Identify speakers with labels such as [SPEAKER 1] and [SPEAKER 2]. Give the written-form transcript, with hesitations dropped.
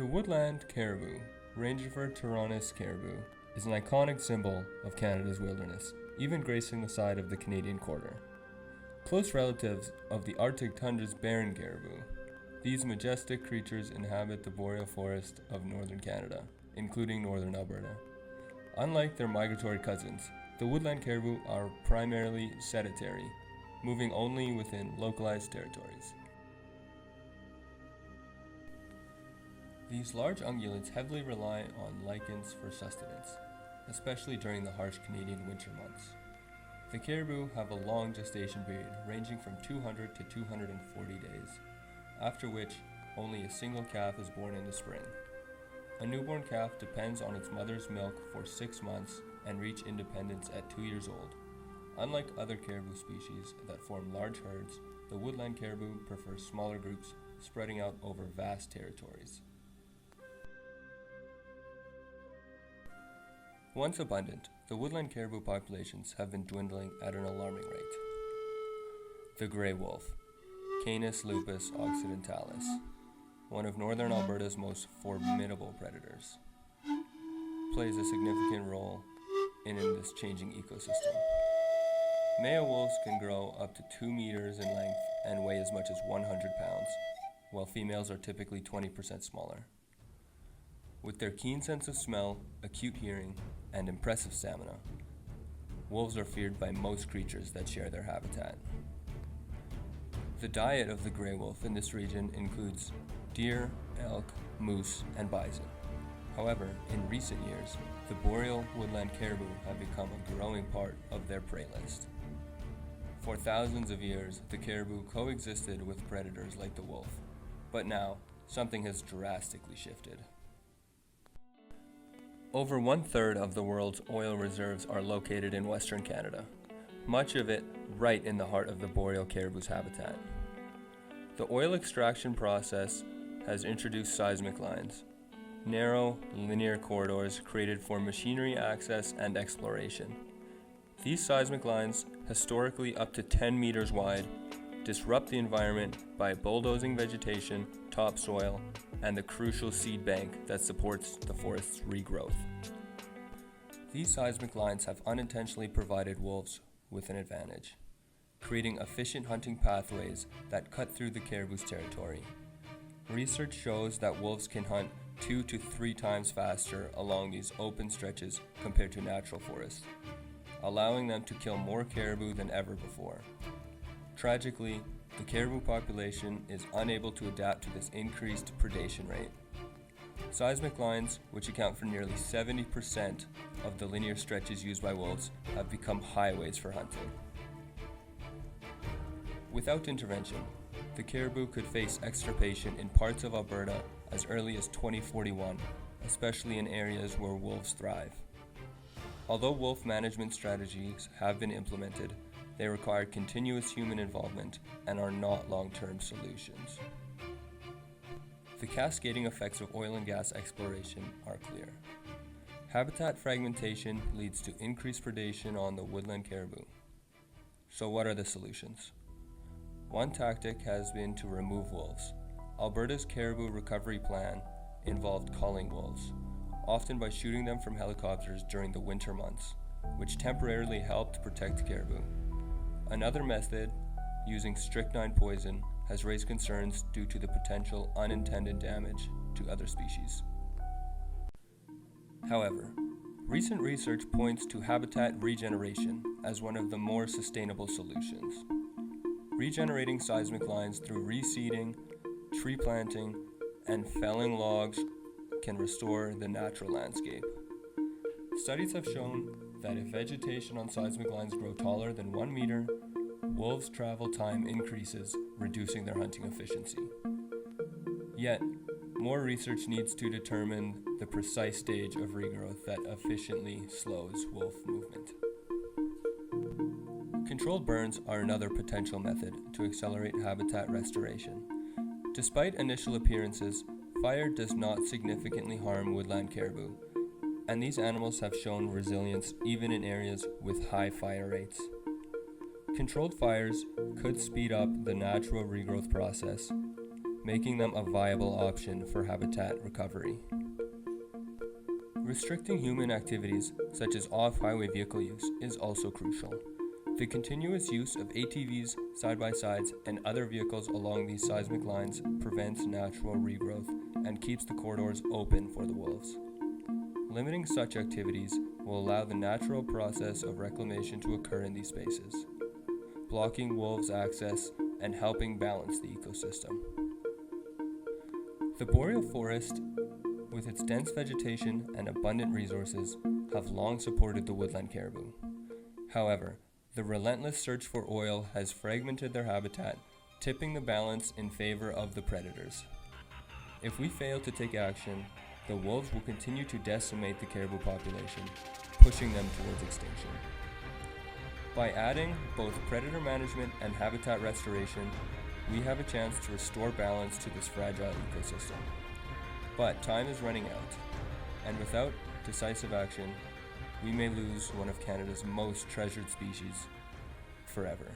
[SPEAKER 1] The woodland caribou, Rangifer tyrannus caribou, is an iconic symbol of Canada's wilderness, even gracing the side of the Canadian quarter. Close relatives of the Arctic tundra's barren caribou, these majestic creatures inhabit the boreal forest of northern Canada, including northern Alberta. Unlike their migratory cousins, the woodland caribou are primarily sedentary, moving only within localized territories. These large ungulates heavily rely on lichens for sustenance, especially during the harsh Canadian winter months. The caribou have a long gestation period ranging from 200 to 240 days, after which only a single calf is born in the spring. A newborn calf depends on its mother's milk for 6 months and reach independence at 2 years old. Unlike other caribou species that form large herds, the woodland caribou prefers smaller groups spreading out over vast territories. Once abundant, the woodland caribou populations have been dwindling at an alarming rate. The gray wolf, Canis lupus occidentalis, one of northern Alberta's most formidable predators, plays a significant role in this changing ecosystem. Male wolves can grow up to 2 meters in length and weigh as much as 100 pounds, while females are typically 20% smaller. With their keen sense of smell, acute hearing, and impressive stamina, wolves are feared by most creatures that share their habitat. The diet of the gray wolf in this region includes deer, elk, moose, and bison. However, in recent years, the boreal woodland caribou have become a growing part of their prey list. For thousands of years, the caribou coexisted with predators like the wolf, but now, something has drastically shifted. Over 1/3 of the world's oil reserves are located in Western Canada, much of it right in the heart of the boreal caribou's habitat. The oil extraction process has introduced seismic lines, narrow, linear corridors created for machinery access and exploration. These seismic lines, historically up to 10 meters wide, disrupt the environment by bulldozing vegetation, topsoil, and the crucial seed bank that supports the forest's regrowth. These seismic lines have unintentionally provided wolves with an advantage, creating efficient hunting pathways that cut through the caribou's territory. Research shows that wolves can hunt 2 to 3 times faster along these open stretches compared to natural forests, allowing them to kill more caribou than ever before. Tragically, the caribou population is unable to adapt to this increased predation rate. Seismic lines, which account for nearly 70% of the linear stretches used by wolves, have become highways for hunting. Without intervention, the caribou could face extirpation in parts of Alberta as early as 2041, especially in areas where wolves thrive. Although wolf management strategies have been implemented, they require continuous human involvement and are not long-term solutions. The cascading effects of oil and gas exploration are clear. Habitat fragmentation leads to increased predation on the woodland caribou. So what are the solutions? One tactic has been to remove wolves. Alberta's caribou recovery plan involved culling wolves, often by shooting them from helicopters during the winter months, which temporarily helped protect caribou. Another method, using strychnine poison, has raised concerns due to the potential unintended damage to other species. However, recent research points to habitat regeneration as one of the more sustainable solutions. Regenerating seismic lines through reseeding, tree planting, and felling logs can restore the natural landscape. Studies have shown that if vegetation on seismic lines grow taller than 1 meter, wolves' travel time increases, reducing their hunting efficiency. Yet, more research needs to determine the precise stage of regrowth that efficiently slows wolf movement. Controlled burns are another potential method to accelerate habitat restoration. Despite initial appearances, fire does not significantly harm woodland caribou, and these animals have shown resilience even in areas with high fire rates. Controlled fires could speed up the natural regrowth process, making them a viable option for habitat recovery. Restricting human activities, such as off-highway vehicle use, is also crucial. The continuous use of ATVs, side-by-sides, and other vehicles along these seismic lines prevents natural regrowth and keeps the corridors open for the wolves. Limiting such activities will allow the natural process of reclamation to occur in these spaces, blocking wolves' access and helping balance the ecosystem. The boreal forest, with its dense vegetation and abundant resources, have long supported the woodland caribou. However, the relentless search for oil has fragmented their habitat, tipping the balance in favor of the predators. If we fail to take action, the wolves will continue to decimate the caribou population, pushing them towards extinction. By adding both predator management and habitat restoration, we have a chance to restore balance to this fragile ecosystem. But time is running out, and without decisive action, we may lose one of Canada's most treasured species forever.